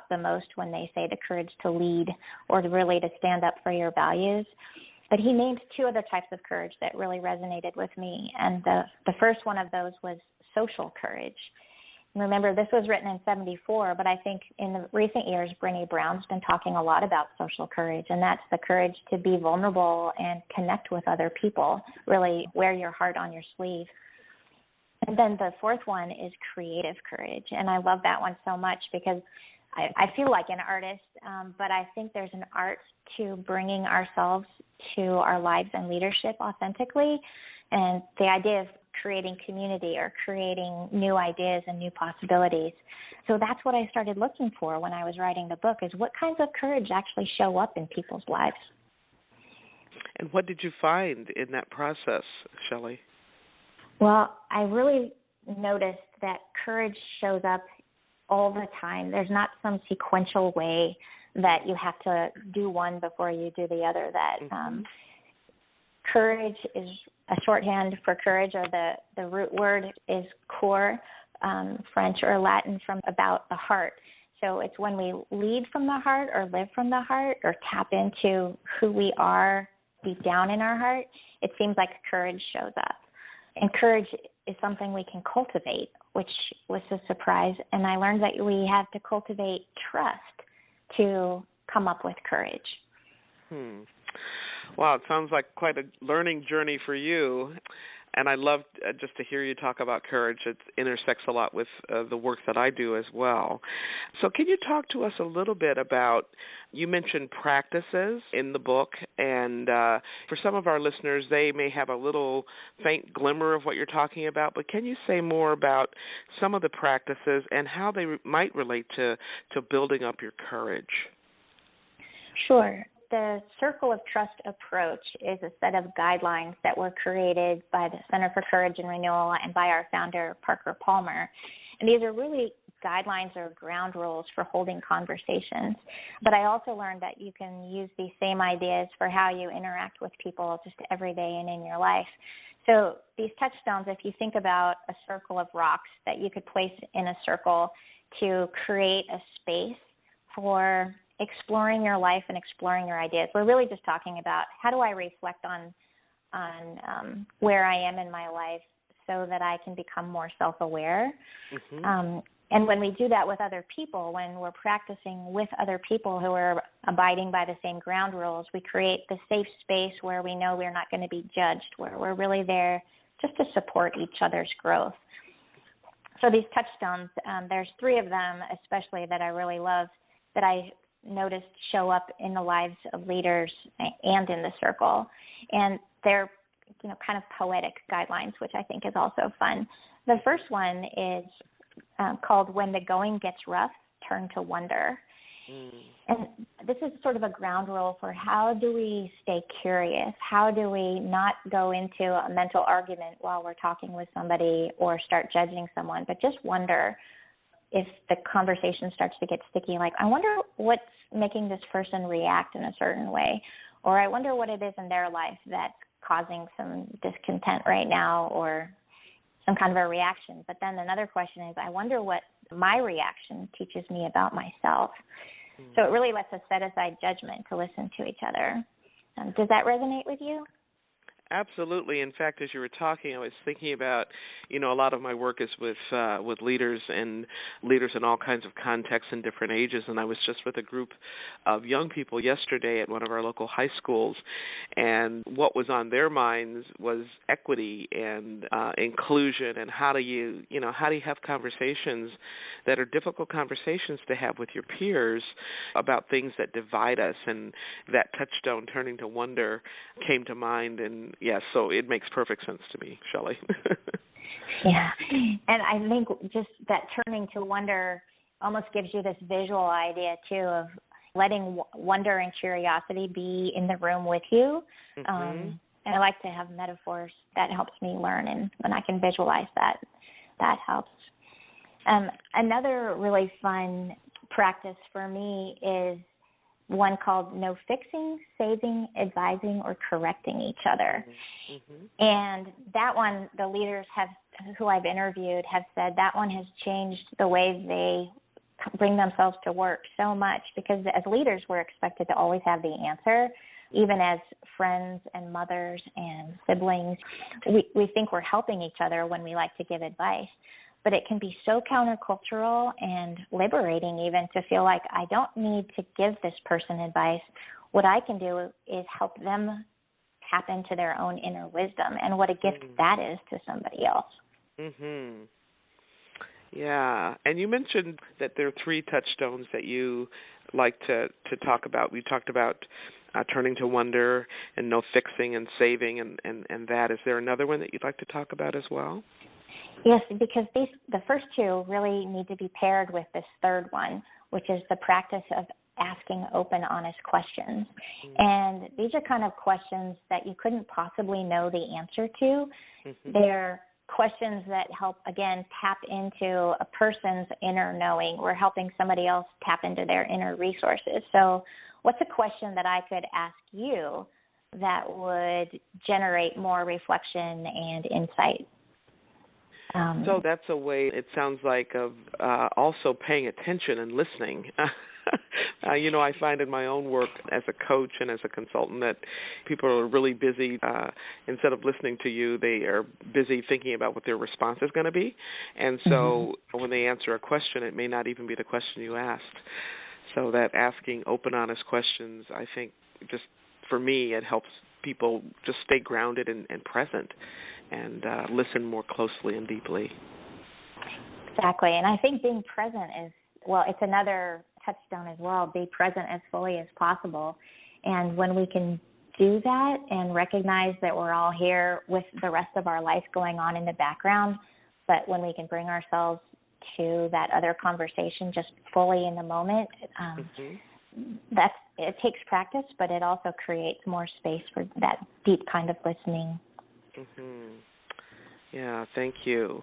the most when they say the courage to lead or really to stand up for your values. But he named two other types of courage that really resonated with me. And the first one of those was social courage. Remember, this was written in 1974, but I think in the recent years, Brené Brown's been talking a lot about social courage, and that's the courage to be vulnerable and connect with other people, really wear your heart on your sleeve. And then the fourth one is creative courage, and I love that one so much because I feel like an artist, but I think there's an art to bringing ourselves to our lives and leadership authentically, and the idea of creating community or creating new ideas and new possibilities. So that's what I started looking for when I was writing the book, is what kinds of courage actually show up in people's lives. And what did you find in that process, Shelly? Well, I really noticed that courage shows up all the time. There's not some sequential way that you have to do one before you do the other. That courage is a shorthand for courage, or the root word is core, French or Latin, from about the heart. So it's when we lead from the heart or live from the heart or tap into who we are deep down in our heart, it seems like courage shows up. And courage is something we can cultivate, which was a surprise. And I learned that we have to cultivate trust to come up with courage. Wow, it sounds like quite a learning journey for you. And I love just to hear you talk about courage. It intersects a lot with the work that I do as well. So can you talk to us a little bit about, you mentioned practices in the book, and for some of our listeners, they may have a little faint glimmer of what you're talking about, but can you say more about some of the practices and how they might relate to building up your courage? Sure. The Circle of Trust approach is a set of guidelines that were created by the Center for Courage and Renewal and by our founder, Parker Palmer. And these are really guidelines or ground rules for holding conversations. But I also learned that you can use these same ideas for how you interact with people just every day and in your life. So these touchstones, if you think about a circle of rocks that you could place in a circle to create a space for exploring your life and exploring your ideas. We're really just talking about how do I reflect on where I am in my life so that I can become more self-aware. And when we do that with other people, when we're practicing with other people who are abiding by the same ground rules, we create the safe space where we know we're not going to be judged, where we're really there just to support each other's growth. So these touchstones, there's three of them especially that I really love, that I noticed show up in the lives of leaders and in the circle. And they're, kind of poetic guidelines, which I think is also fun. The first one is called When the Going Gets Rough, Turn to Wonder. And this is sort of a ground rule for how do we stay curious? How do we not go into a mental argument while we're talking with somebody or start judging someone, but just wonder if the conversation starts to get sticky, like, I wonder what's making this person react in a certain way, or I wonder what it is in their life that's causing some discontent right now or some kind of a reaction. But then another question is, I wonder what my reaction teaches me about myself. So it really lets us set aside judgment to listen to each other. Does that resonate with you? Absolutely. In fact, as you were talking, I was thinking about, a lot of my work is with leaders and leaders in all kinds of contexts and different ages. And I was just with a group of young people yesterday at one of our local high schools, and what was on their minds was equity and inclusion, and how do you have conversations that are difficult conversations to have with your peers about things that divide us. And that touchstone, turning to wonder, came to mind. And yes, so it makes perfect sense to me, Shelly. Yeah, and I think just that turning to wonder almost gives you this visual idea, too, of letting wonder and curiosity be in the room with you. And I like to have metaphors that helps me learn, and when I can visualize that helps. Another really fun practice for me is one called no fixing, saving, advising, or correcting each other. And that one, the leaders who I've interviewed have said that one has changed the way they bring themselves to work so much, because as leaders, we're expected to always have the answer. Even as friends and mothers and siblings, we think we're helping each other when we like to give advice. But it can be so countercultural and liberating even to feel like I don't need to give this person advice. What I can do is help them tap into their own inner wisdom, and what a gift that is to somebody else. Mm-hmm. Yeah, and you mentioned that there are 3 touchstones that you like to talk about. We talked about turning to wonder and no fixing and saving and that. Is there another one that you'd like to talk about as well? Yes, because the first 2 really need to be paired with this third one, which is the practice of asking open, honest questions. And these are kind of questions that you couldn't possibly know the answer to. They're questions that help, again, tap into a person's inner knowing. We're helping somebody else tap into their inner resources. So what's a question that I could ask you that would generate more reflection and insight? So that's a way, it sounds like, of also paying attention and listening. I find in my own work as a coach and as a consultant that people are really busy. Instead of listening to you, they are busy thinking about what their response is going to be. And so when they answer a question, it may not even be the question you asked. So that asking open, honest questions, I think, just for me, it helps people just stay grounded and present and listen more closely and deeply. Exactly. And I think being present is, well, it's another touchstone as well. Be present as fully as possible. And when we can do that and recognize that we're all here with the rest of our life going on in the background, but when we can bring ourselves to that other conversation just fully in the moment, it takes practice, but it also creates more space for that deep kind of listening. Yeah, thank you.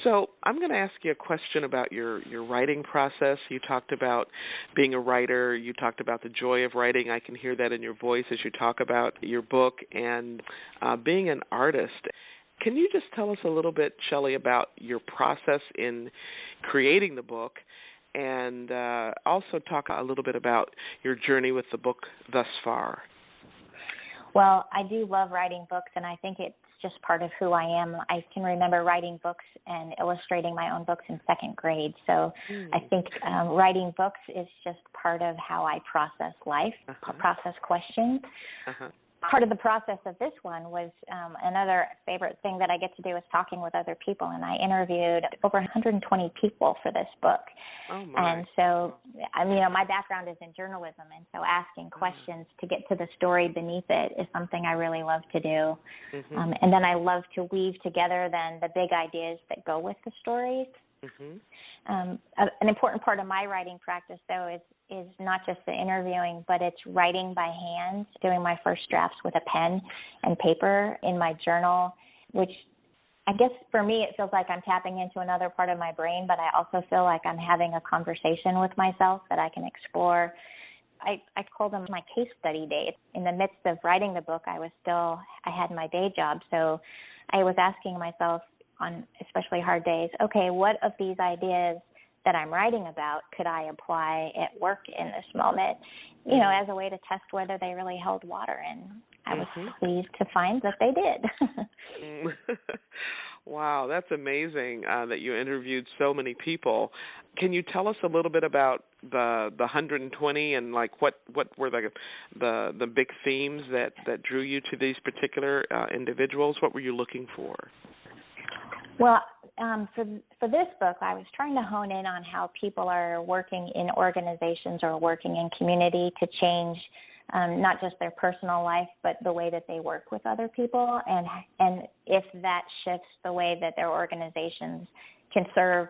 So I'm going to ask you a question about your writing process. You talked about being a writer. You talked about the joy of writing. I can hear that in your voice as you talk about your book and being an artist. Can you just tell us a little bit, Shelly, about your process in creating the book, and also talk a little bit about your journey with the book thus far? Well, I do love writing books, and I think it's just part of who I am. I can remember writing books and illustrating my own books in 2nd grade. So I think writing books is just part of how I process life, process questions. Part of the process of this one was another favorite thing that I get to do is talking with other people, and I interviewed over 120 people for this book. Oh my. And so, my background is in journalism, and so asking questions to get to the story beneath it is something I really love to do. And then I love to weave together then the big ideas that go with the stories. An important part of my writing practice, though, is not just the interviewing, but it's writing by hand, doing my first drafts with a pen and paper in my journal, which I guess for me it feels like I'm tapping into another part of my brain, but I also feel like I'm having a conversation with myself that I can explore. I call them my case study days. In the midst of writing the book, I had my day job, so I was asking myself on especially hard days, okay, what of these ideas that I'm writing about could I apply at work in this moment, as a way to test whether they really held water. And I was pleased to find that they did. Wow, that's amazing that you interviewed so many people. Can you tell us a little bit about the 120 and like what were the big themes that drew you to these particular individuals? What were you looking for? Well, for this book, I was trying to hone in on how people are working in organizations or working in community to change not just their personal life, but the way that they work with other people, and if that shifts the way that their organizations can serve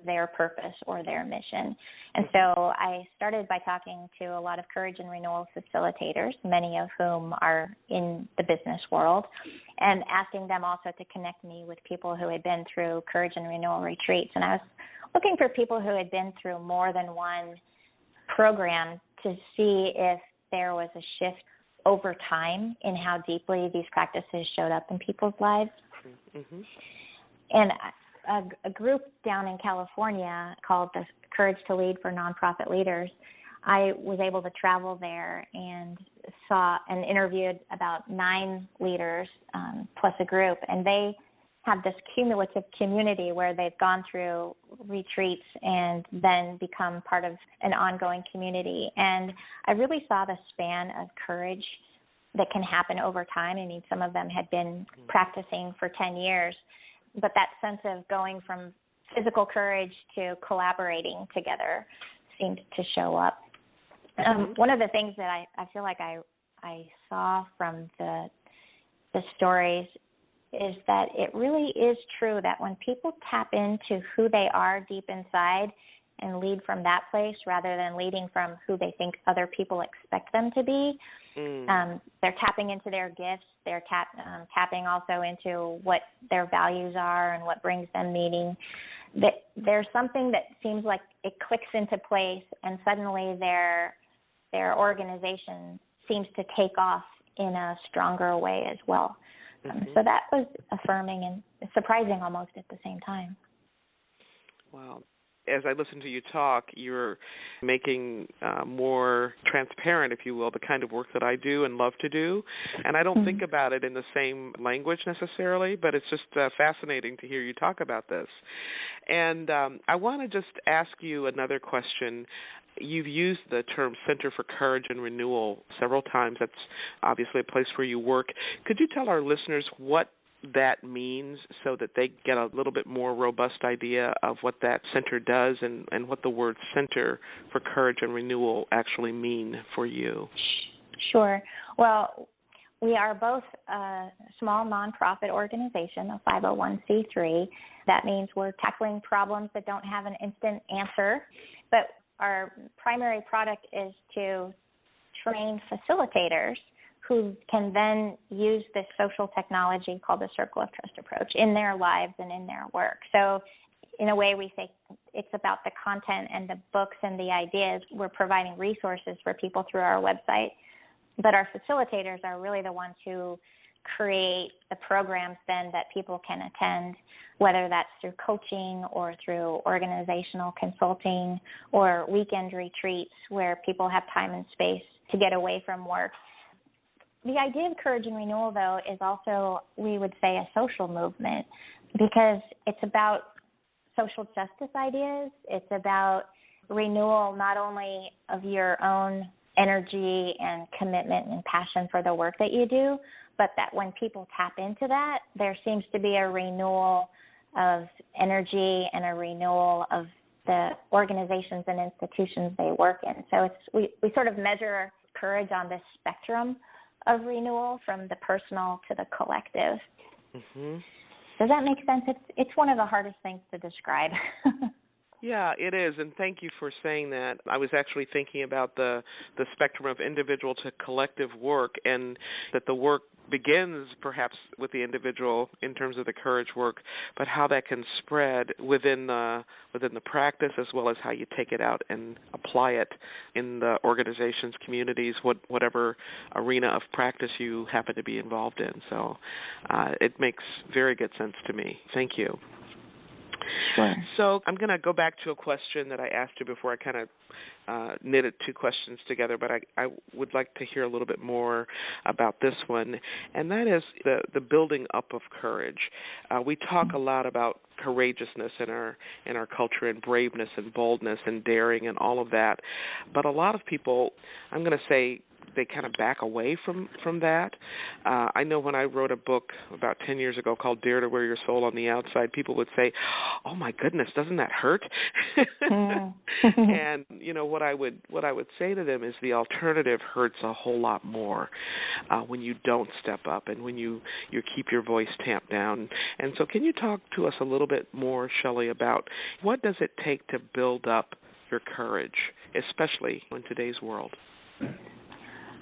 their purpose or their mission. And so I started by talking to a lot of courage and renewal facilitators, many of whom are in the business world, and asking them also to connect me with people who had been through courage and renewal retreats. And I was looking for people who had been through more than one program to see if there was a shift over time in how deeply these practices showed up in people's lives. And a group down in California called the Courage to Lead for Nonprofit Leaders. I was able to travel there and saw and interviewed about 9 leaders plus a group, and they have this cumulative community where they've gone through retreats and then become part of an ongoing community. And I really saw the span of courage that can happen over time. I mean, some of them had been practicing for 10 years, but that sense of going from physical courage to collaborating together seemed to show up. One of the things that I feel like I saw from the stories is that it really is true that when people tap into who they are deep inside and lead from that place rather than leading from who they think other people expect them to be, they're tapping into their gifts. They're tapping also into what their values are and what brings them meaning. That there's something that seems like it clicks into place, and suddenly their organization seems to take off in a stronger way as well. So that was affirming and surprising almost at the same time. Wow. As I listen to you talk, you're making more transparent, if you will, the kind of work that I do and love to do. And I don't think about it in the same language necessarily, but it's just fascinating to hear you talk about this. And I want to just ask you another question. You've used the term Center for Courage and Renewal several times. That's obviously a place where you work. Could you tell our listeners what that means so that they get a little bit more robust idea of what that center does and what the word Center for Courage and Renewal actually mean for you? Sure. Well, we are both a small nonprofit organization, a 501c3. That means we're tackling problems that don't have an instant answer, but our primary product is to train facilitators who can then use this social technology called the Circle of Trust approach in their lives and in their work. So in a way, we say it's about the content and the books and the ideas. We're providing resources for people through our website, but our facilitators are really the ones who create the programs then that people can attend, whether that's through coaching or through organizational consulting or weekend retreats where people have time and space to get away from work. The idea of Courage and Renewal, though, is also, we would say, a social movement because it's about social justice ideas. It's about renewal not only of your own energy and commitment and passion for the work that you do, but that when people tap into that, there seems to be a renewal of energy and a renewal of the organizations and institutions they work in. So we sort of measure courage on this spectrum of renewal from the personal to the collective. Does that make sense? It's one of the hardest things to describe. Yeah, it is, and thank you for saying that. I was actually thinking about the spectrum of individual to collective work, and that the work begins perhaps with the individual in terms of the courage work, but how that can spread within the practice as well as how you take it out and apply it in the organizations, communities, whatever arena of practice you happen to be involved in. So it makes very good sense to me. Thank you. Sure. So I'm going to go back to a question that I asked you before. I kind of knitted two questions together, but I would like to hear a little bit more about this one, and that is the building up of courage. We talk a lot about courageousness in our culture, and braveness and boldness and daring and all of that, but a lot of people, I'm going to say, they kind of back away from that. I know when I wrote a book about 10 years ago called Dare to Wear Your Soul on the Outside, people would say, oh my goodness, doesn't that hurt? And what I would say to them is the alternative hurts a whole lot more when you don't step up and when you keep your voice tamped down. And so can you talk to us a little bit more, Shelly, about what does it take to build up your courage, especially in today's world?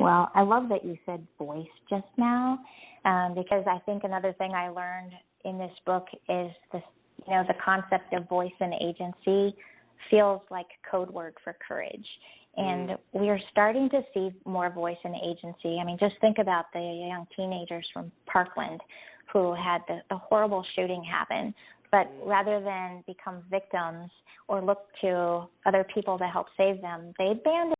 Well, I love that you said voice just now, because I think another thing I learned in this book is this, the concept of voice and agency feels like code word for courage. And we are starting to see more voice and agency. I mean, just think about the young teenagers from Parkland who had the horrible shooting happen, But rather than become victims or look to other people to help save them, they abandon